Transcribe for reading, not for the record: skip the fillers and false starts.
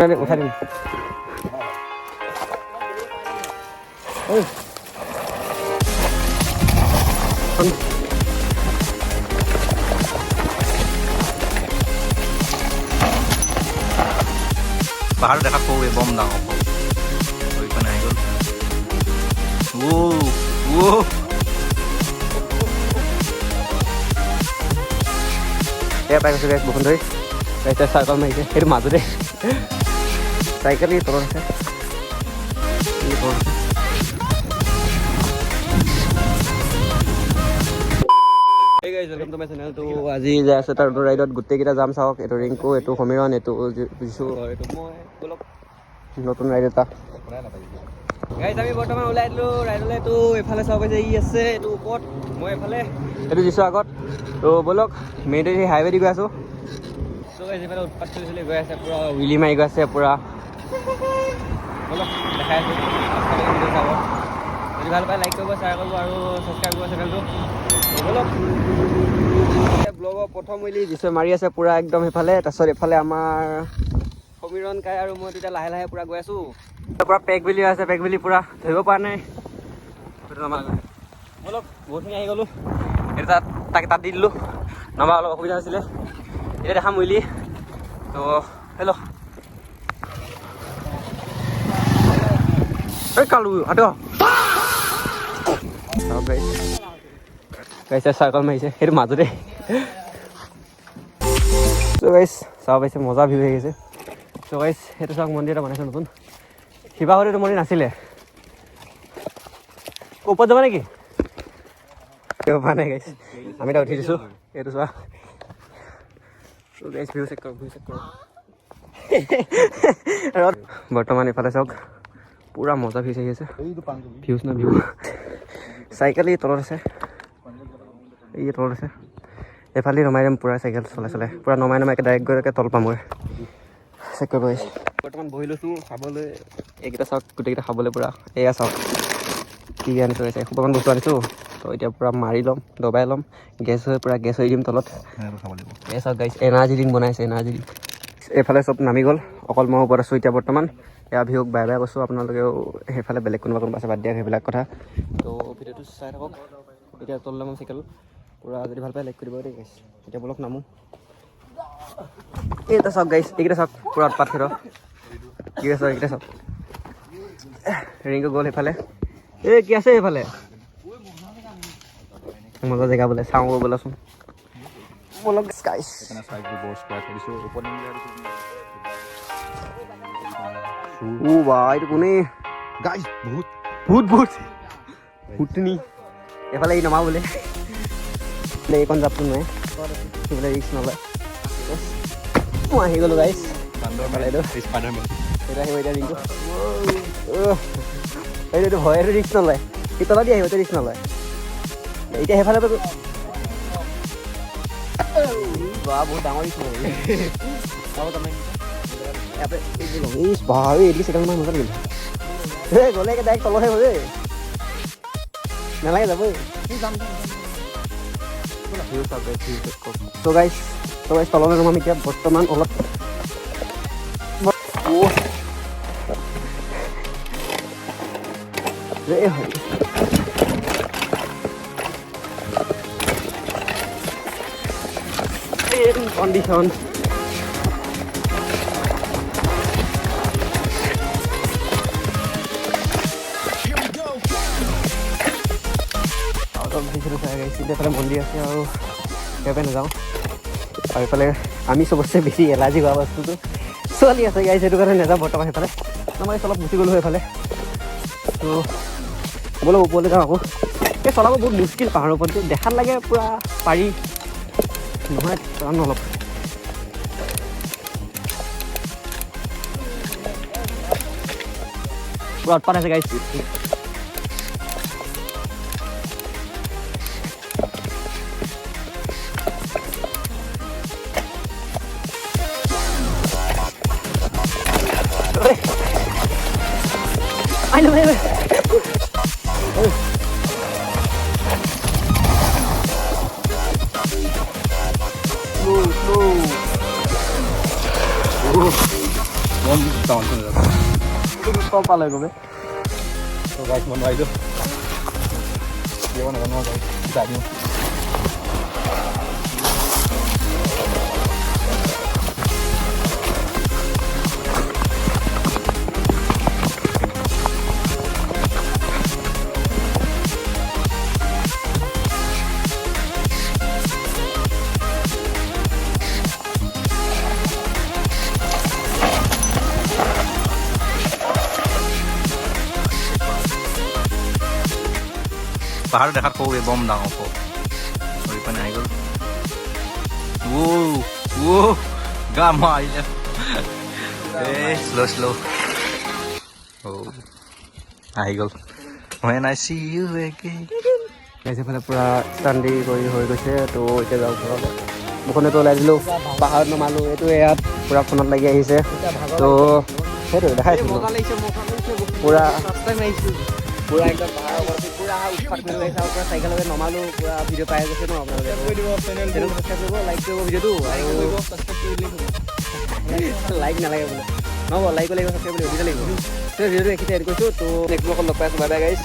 উঠাই দিম পাহাৰ দেখা পাওঁ বম ডাঙৰ পানে আহি গ'ল এয়া পাই গৈছোঁ গাইছ বৰষুণ ধৰি গাইছে চাইকেল মাৰিছে সেইটো মাজতে চাইকেল ই তলত আছে আজি যাই আছে তাৰ ৰাইডত গোটেইকেইটা যাম চাওক এইটো ৰিংকু এইটো সমীৰণ এইটো বুজিছোঁ এইটো মই অলপ নতুন ৰাইড এটা গাইজ আমি বৰ্তমান ওলাই দিলোঁ ৰাইডলৈ এইটো এইফালে চাব পাইছে ই আছে এইটো ওপৰত মই এইফালে এইটো দিছোঁ আগত ত' ব'লক মেইনলি সেই হাইৱে দি গৈ আছোঁ ত' গাইজ এইফালে উৎপাত চলি চলি গৈ আছে পূৰা উইলি মাৰি গৈ আছে পূৰা ব'লক দেখাই আছোঁ ভিডিঅ' চাব যদি ভাল পায় লাইক কৰিব শ্বেয়াৰ কৰিব আৰু ছাবস্ক্ৰাইব কৰিব চেনেলটো ব'লক ব্লগৰ প্ৰথম উইলি দিছে মাৰি আছে পূৰা একদম সেইফালে তাৰপিছত এইফালে আমাৰ সমীৰণ কাই আৰু মই তেতিয়া লাহে লাহে পূৰা গৈ আছোঁ পূৰা পেক বুলি আছে পেক বুলি পূৰা ধৰিব পৰা নাই সেইটো নমা অলপ বহুতখিনি আহি গ'লোঁ এইটো তাত দি দিলোঁ নমা অলপ অসুবিধা হৈছিলে এতিয়া দেখাম উইলি ত' হেল্ল' এই কালু হাত গাইছে চাইকেল মাৰিছে সেইটো মাজতে চ' গাইছ চাব পাইছে মজা ভিউ হৈ গৈছে চ' গাইছ সেইটো চাওক মন্দিৰ এটা বনাইছে নতুন শিৱাহৰিটো মন্দিৰ নাছিলে ওপৰত যাবা নেকি পোৱা নাই গাইছ আমি এতিয়া উঠি দিছোঁ এইটো চোৱা গাইছ ভিউ চেক কৰক বৰ্তমান এইফালে চাওক পূৰা মজা ভিউজ আহি আছে ভিউজ না ভিউ চাইকেল এই তলত আছে এই তলত আছে এইফালে নমাই দিম পূৰা চাইকেল চলাই পূৰা নমাই ডাইৰেক্ট গৈ তল পামগৈ চেক কৰিব আহিছে বৰ্তমান বহি লৈছোঁ খাবলৈ এইকেইটা চাওক গোটেইকেইটা খাবলৈ পূৰা এয়া চাওক কি আনিছোঁ আছে এসোপামান বস্তু আনিছোঁ তো এতিয়া পূৰা মাৰি ল'ম দবাই ল'ম গেছ হৈ দিম তলত এই চাওক গাইছ এনাৰ্জি ড্ৰিংক বনাইছে এনাৰ্জি ড্ৰিংক এইফালে চব নামি গ'ল অকল মই ওপৰত আছোঁ এতিয়া বৰ্তমান এয়া ভিউক বাই বাই কৈছোঁ আপোনালোকেও সেইফালে বেলেগ কোনোবা আছে বাদ দিয়ক সেইবিলাক কথা তো ভিডিঅ'টো চাই থাকক এতিয়া তললৈ মই চাইকেল পূৰা যদি ভাল পায় লাইক কৰিব দেই গাইছ এতিয়া বলক নামো এইটা চাওক গাইছ এইকেইটা চাওক পূৰা উৎপাত খেৰ কি আছে এইকেইটা চাওক ৰিংকু গ'ল সেইফালে এই কি আছে সেইফালে মজা জেগা বোলে চাওঁ বোলেচোন বলক গাইছ বা এইটো কোনে গাইছ বহুত নি এইফালে এই নমা বোলে এইকণ জাপটো নোৱাৰে সেইফালে ৰিক্স নলয় মই আহি গ'লোঁ গাইছ এইটো আহিব এতিয়া ৰিংকু এইটো ভয় এইটো ৰিক্স নলয় সি তলত দি আহিব এইটো ৰিক্স নলয় এতিয়া সেইফালে বা বহুত ডাঙৰ ৰিক্স নলয় এইটো চেকেণ্ড মান মজা লাগিল এই গ'লে ডাইৰেক্ট তলতহে হ'ব দেই নালাগে যাবই ত' গাইছ তললৈ নমাম এতিয়া বৰ্তমান অলপ কণ্ডিশ্যন এইফালে মন্দিৰ আছে আৰু সেইফালে নাযাওঁ আৰু এইফালে আমি চবতছে বেছি এলাৰ্জি হোৱা বস্তুটো ছোৱালী আছে গাইছ সেইটো কাৰণে নাযাওঁ বৰ্তমান সেইফালে মই অলপ গুচি গ'লোঁ সেইফালে ত' ব'লক ওপৰলৈ যাওঁ আকৌ এই চলাব বহুত মুস্কিল পাহাৰৰ ওপৰত দেখাত লাগে পূৰা পাৰি নহয় টান অলপ পূৰা উৎপাত আছে গাইছ I know, slow. কম পালে গ'বে তো গাইছ মন আইছো জীবন নাজানো গাইছ জানো পাহাৰ দেখাত সৌ বম ডাঙৰ সৌ কৰি পানে আহি গ'ল গা মাৰিলে এই শ্ল' আহি গ'ল when I see you again এইফালে পূৰা ষ্টাণ্ডি কৰি হৈ গৈছে তো এতিয়া যাওঁ ঘৰলৈ মুখনতো ওলাই দিলোঁ পাহাৰত নমালোঁ এইটো ইয়াত পূৰা ফোনত লাগি আহিছে তো সেইটো দেখাইছিলোঁ পূৰা পূৰা একদম পাহাৰৰ ওপৰত পূৰা উৎপাত কৰি লৈ চাওঁ পূৰা চাইকেলতে নমালোঁ পূৰা ভিডিঅ' পাই গৈছে ন আপোনালোকে চেনেলটো ছাবস্ক্ৰাইব কৰিব লাইক কৰিব ভিডিঅ'টো আৰু লাইক নালাগে বোলে নহ'ব লাইক লাগিব ছাবস্ক্ৰাইব কৰিব ভিডিঅ' লাগিব ভিডিঅ'টো এইখিনিতে এড কৰিছোঁ তো নেক্সট ব্লগত লগ পাই আছোঁ বাই বাই গাইছ